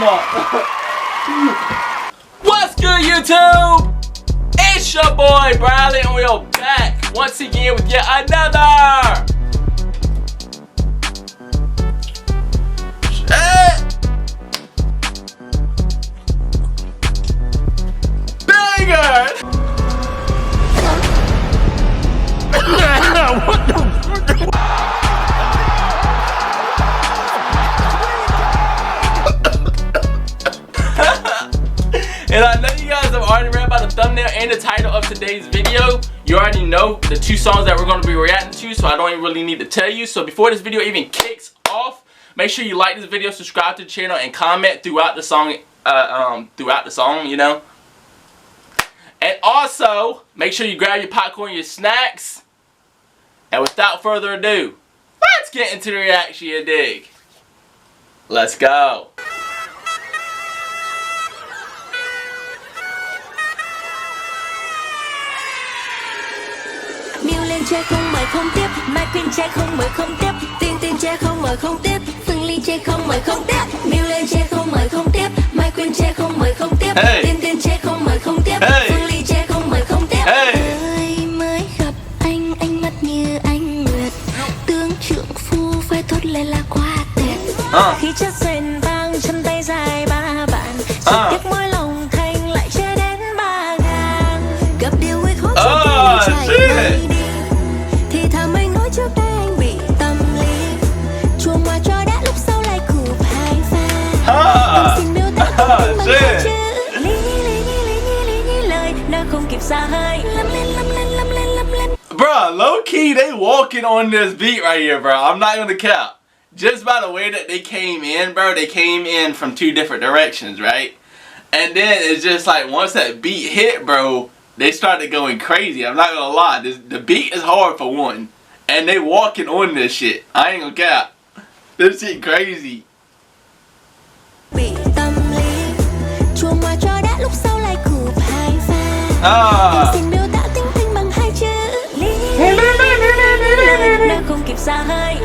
come on. What's good, YouTube? It's your boy Bradley, and we're back once again with yet another banger. What the fuck? And I know you guys have already read about the thumbnail and the title of today's video. You already know the two songs that we're going to be reacting to, so I don't even really need to tell you. So before this video even kicks off, make sure you like this video, subscribe to the channel, and comment throughout the song. You know. And also, make sure you grab your popcorn and your snacks. And without further ado, let's get into the reaction, you dig. Let's go. MAIQUINN lên che không mời không tiếp, MAIQUINN che không mời không tiếp, Xinh che không mời không tiếp, Phương che không mời không tiếp, MAIQUINN lên che không mời không tiếp, MAIQUINN che không mời không tiếp, Xinh che không mời không tiếp, Phương che không mời không tiếp. Ơi mới gặp anh mắt như anh nguyệt, tướng trượng phu phải thốt lên là quá tuyệt. Khi chất rền vang chân tay dài ba bạn, tiếc môi lòng thanh lại che đến ba ngàn, gặp điều ấy khó cho tình chạy đi. Thì thầm anh nói trước đây anh bị tâm lý, chuông mà cho đã lúc sau lại cụp hai pha. Xin miêu tả không bằng hai chữ lý lời nơi không kịp xa hơi lắm lên. Bruh, low key, they walking on this beat right here, bro. I'm not gonna cap. Just by the way that they came in, bro, they came in from two different directions, right? And then it's just like once that beat hit, bro, they started going crazy. I'm not gonna lie. The beat is hard for one. And they walking on this shit. I ain't gonna cap. This shit crazy. Bị tâm lý, chuông mà cho đã lúc sau lại cụp hai pha. Xin miêu tả tinh tinh bằng hai chữ lý nơi không kịp xa hơi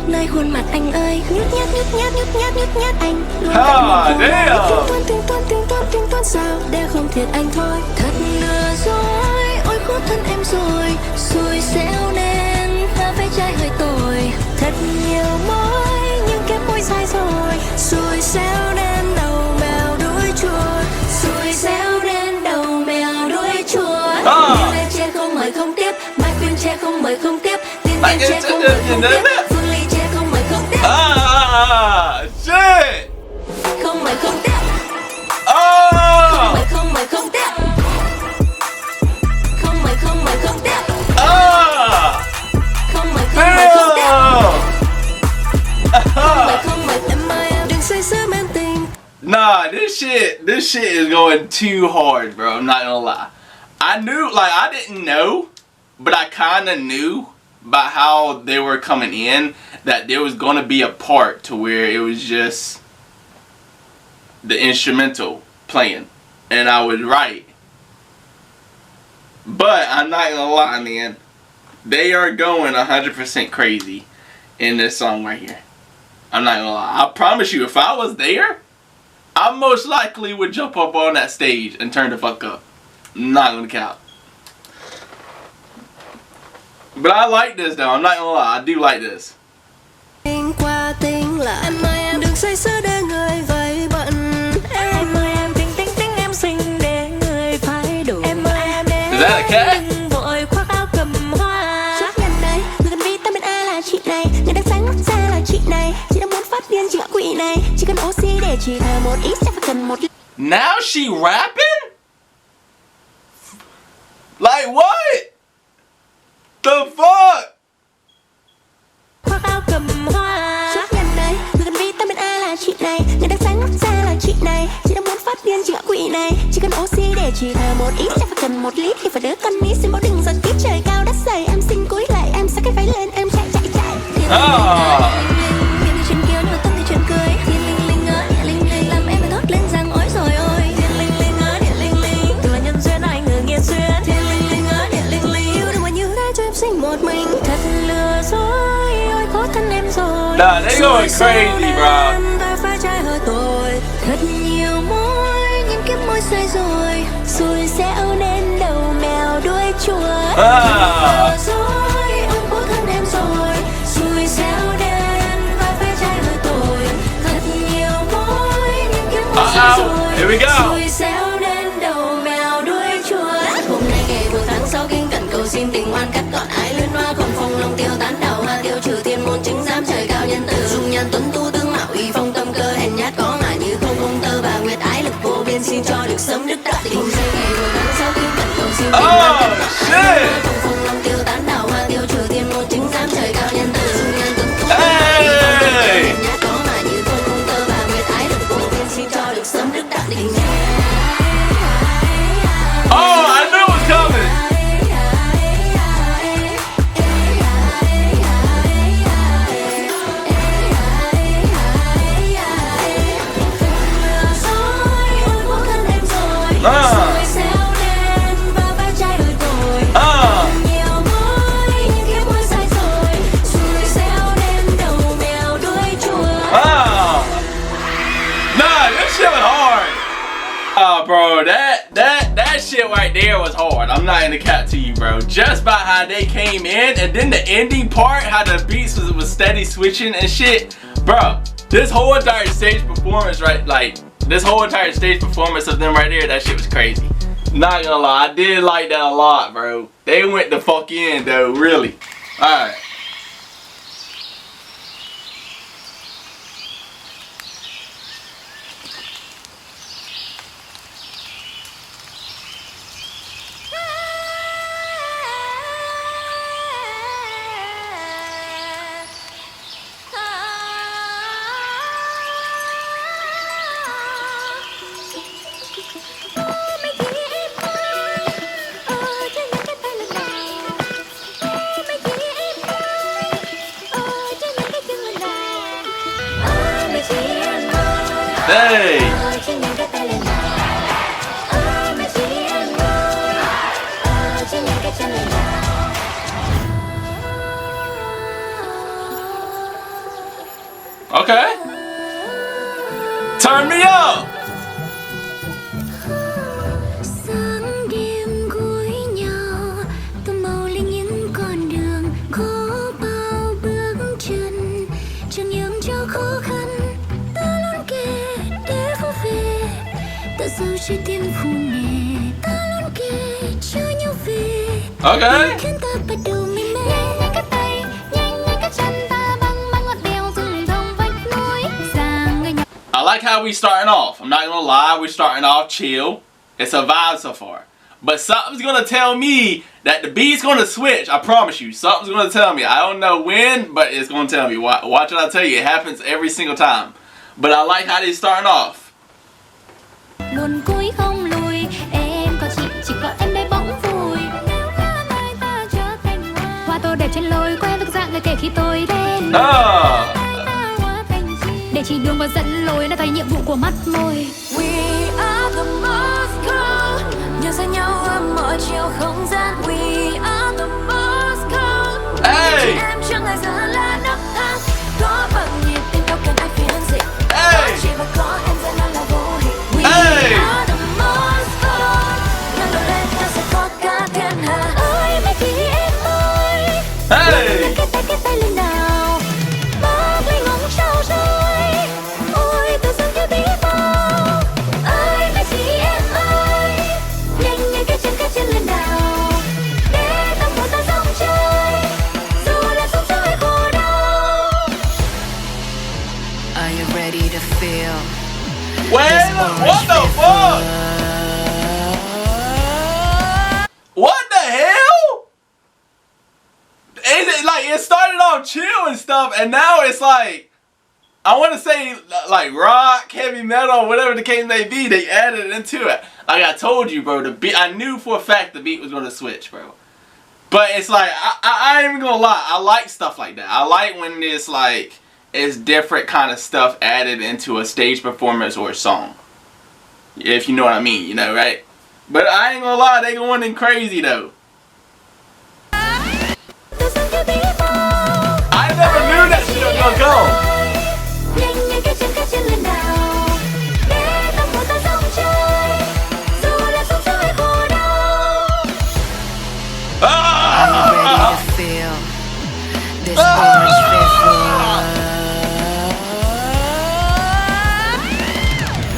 nơi khuôn mặt anh ơi nhút nhát anh luôn tính toán sao để không thiệt anh thôi thật lừa dối ôi khổ thân em rồi xui xẻo nên ta phải trai hơi tồi thật nhiều mối nhưng kém môi sai rồi xui xẻo nên đầu mèo đuôi chuột xui xẻo nên đầu mèo đuôi chuột MAIQUINN che không mời không tiếp MAIQUINN che không mời không tiếp Xinh che không mời không tiếp Phương che không mời không tiếp Shit. Không mời không tiếp không mời không mời không tiếp không mời không mời không tiếp không mời không mời không tiếp không mời không mời em ơi em đừng say sưa men tình. Nah, this shit is going too hard, bro. I'm not gonna lie. I knew, like, I didn't know, but I kind of knew by how they were coming in that there was gonna be a part to where it was just the instrumental playing, and I was right. But I'm not gonna lie, man. They are going 100% crazy in this song right here. I'm not gonna lie. I promise you, if I was there, I most likely would jump up on that stage and turn the fuck up. I'm not gonna count. But I like this though, I'm not gonna lie, I do like this. Tình qua tình lại em ơi em đừng say sưa để người vây bận em ơi em tính em xinh để người phải đủ em ơi em đến đừng vội khoác áo cầm hoa suốt ngày này người cần vitamin A là chị này người đang sáng mắt ra là chị này chị đang muốn phát điên chị ạ quỷ này chỉ cần oxy để chị thở một ít sẽ phải cần một. Now she rapping? Like what? The fuck? Khoác áo cầm hoa suốt ngày này người cần vitamin A là chị này người đang sáng mắt ra là chị này chị đang muốn phát điên chị ạ quỷ này chỉ cần oxy để chị thở một ít sẽ phải cần 1 lít thì phải đứa con nít xin báo đừng giật tiếp trời cao đất dày em xinh cúi lại em xách cái váy lên em chạy miệng chuyện kiều nhưng mà tâm thì chuyện cười thiên linh ơi linh làm em phải thốt lên rằng ối rồi ôi thiên linh ơi linh từ là nhân duyên anh ngờ nghiệt duyên thiên linh ơi yêu đừng mà như thế cho em xinh một mình thật lừa dối ôi khổ thân em rồi Nah, they going crazy, bro. xoay rồi, xui xẻo đến đầu mèo đuôi chuột. Rồi ông bố thân em rồi, xui xẻo đến vai phải trai hơi tội. Thật nhiều mối nhưng kiếm không xoay rồi. Here we go. Xui xẻo đến đầu mèo đuôi chuột. Hôm nay ngày vừa tháng 6 kinh cẩn cầu xin tình ngoan cắt gọn ái luyến hoa còn phong long tiêu tán đào hoa tiêu trừ thiên môn chứng giám trời cao nhân từ dung nhan tuấn tu tương mạo uy phong tâm cơ hèn nhát có ngại như không công tơ bà nguyệt ái lực vô biên xin cho được sớm đức đạo tình. Hôm nay ngày vừa tháng 6 kinh cẩn cầu xin tình ngoan cắt gọn ái luyến hoa còn phong long tiêu tán đào hoa tiêu trừ thiên môn chứng giám trời cao nhân từ dung nhan tuấn tu tương mạo uy phong tâm cơ hèn nhát có ngại như không công tơ bà nguyệt ái lực vô biên xin cho được sớm đức đạo tình. Oh, I knew it was coming. Nah, this shit was hard. Bro, that shit right there was hard. I'm not gonna cap to you, bro. Just about how they came in, and then the ending part, how the beats was steady switching and shit, bro. This whole entire stage performance, right? Like this whole entire stage performance of them right there, that shit was crazy. Not gonna lie, I did like that a lot, bro. They went the fuck in though, really. All right. Hey! Okay. Turn me up! Sáng đêm gối nhau, tô màu lên những con đường, có bao bước chân, chẳng nhường cho khó khăn. Ta luôn kề để vô về, ta dấu trái tim phù nề. Ta luôn kề cho nhau về. Okay. Khiến ta bắt đầu mê mê. Nhanh nhanh các tay, nhanh nhanh các chân, ta băng băng ngọn đèo rừng thông vách núi. Sang người nhỏ. I like how we starting off. I'm not gonna lie, we're starting off chill. It's a vibe so far. But something's gonna tell me that the beat's gonna switch. I promise you. Something's gonna tell me. I don't know when, but it's gonna tell me. Watch what I tell you. It happens every single time. But I like how they're starting off. Luôn cúi không lùi, em có chị, chỉ có em đây bỗng vùi. Nếu cả đời ta trở thành hoa tô đẹp trên lối, quen được dạng người kể khi tôi đến. Để chỉ đường và dẫn lối là thấy nhiệm vụ của mắt môi. We are the MORSE, nhớ ra nhau ở mọi chiều không gian. We are the MORSE, Hey! em chẳng ngại giờ là nấc thang. Có bằng nhịp tim đâu cần ai phiền dịch. Có chị và có em giờ là vô hình. We are the MORSE, ngẩng đầu lên ta sẽ có cả thiên hà. Ôi mấy khi em ơi, Hey! cái tay lên nào. Bác linh ngóng trao rồi. Ôi tôi dâng theo tí bao. Ơi mấy chị em ơi, nhanh nhanh cái chân lên nào. Để tâm hồn ta dòng chơi, dù là sóng gió hay khổ đau. Are you ready to feel? Wait, what the fuck? What the hell? Is it like it started off chill and stuff, and now it's like I want to say like rock, heavy metal, whatever the case may be. They added it into it. Like I told you, bro. The beat, I knew for a fact the beat was gonna switch, bro. But it's like I ain't even gonna lie. I like stuff like that. I like when it's like it's different kind of stuff added into a stage performance or a song. If you know what I mean, you know, right? But I ain't gonna lie, they going in crazy though. I never knew that shit was gonna go. Nhanh nhanh cái chân lên nào. Để tâm hồn ta dòng chơi, feel this orange fever.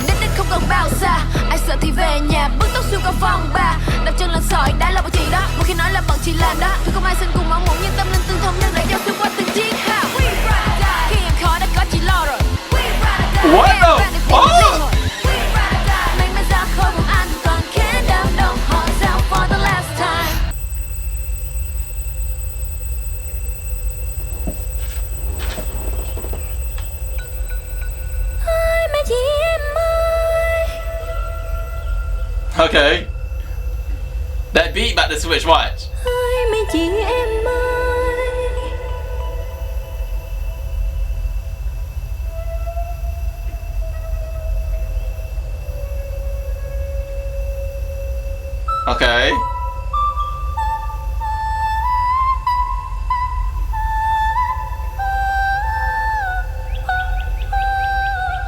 Đến đích không còn bao xa, ai sợ thì về nhà bước tốc xuyên qua phòng ba. Đập chân lên sỏi đã là bọn chị đó, một khi nói là bọn chị làm đó. Thì không ai xin cùng máu mủ nhưng tâm linh tương thông nên lại giao xuyên qua từng chiếc hào. Khi em khó đã có chị lo rồi. What the fuck? Mình mới ra khỏi vùng anh còn khiến đám đông họ down for the last time. Ôi mấy chị em ơi. Okay. That beat about to switch, watch. Ôi mấy chị em ơi. Okay.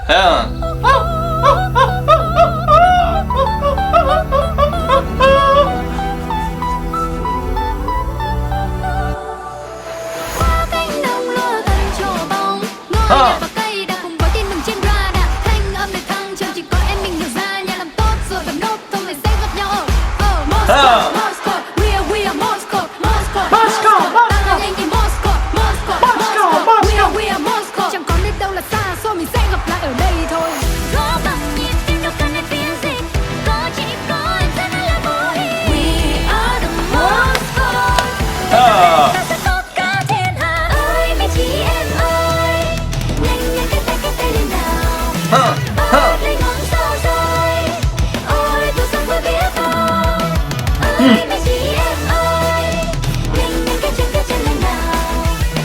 Huh. Qua cánh đồng lúa gần trổ bông, ngồi nhà và cây đã cùng với tin mừng trên radar. Thanh âm để thăng trầm chỉ có em mình hiểu ra, nhà làm tốt rồi làm nốt thôi mình sẽ gặp nhau ở Moscow, Moscow, we are Moscow, Moscow, Moscow, ta là nhanh thì Moscow, Moscow, Moscow, we are Moscow. Chẳng còn đến đâu là xa xôi, mình sẽ gặp lại ở đây thôi. Có bằng nhịp tim đâu cần đến tiếng gì, có chỉ có em sẽ là vô hi. We are the Moscow. Ta sẽ tốt cả thiên hạ. Ơi mấy chị em ơi, nhanh nhanh cái tay lên nào. Ôi lấy ngón sao rồi, ôi tôi sống với biết không. Ơi mấy chị em ơi, nhanh nhanh cái chân lên nào.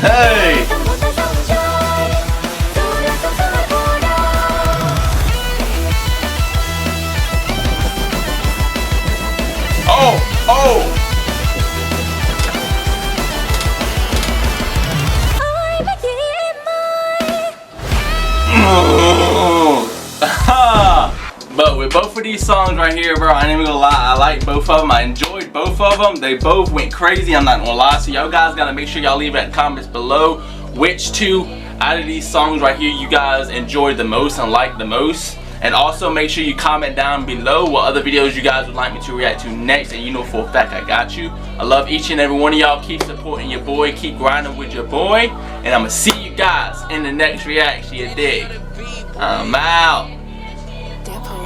Hey. Trong một tay sông trôi, dù là sông sông hay cô đơn. Oh, oh. Ôi mấy chị em ơi. But with both of these songs right here, bro, I ain't even gonna lie, I like both of them. I enjoyed both of them. They both went crazy, I'm not gonna lie. So y'all guys gotta make sure y'all leave it in the comments below which two out of these songs right here you guys enjoyed the most and liked the most. And also make sure you comment down below what other videos you guys would like me to react to next, and you know for a fact I got you. I love each and every one of y'all. Keep supporting your boy, keep grinding with your boy, and I'ma see you guys in the next reaction, you dig? I'm out.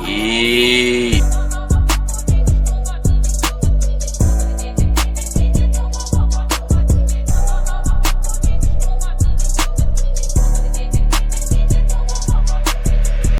Eat.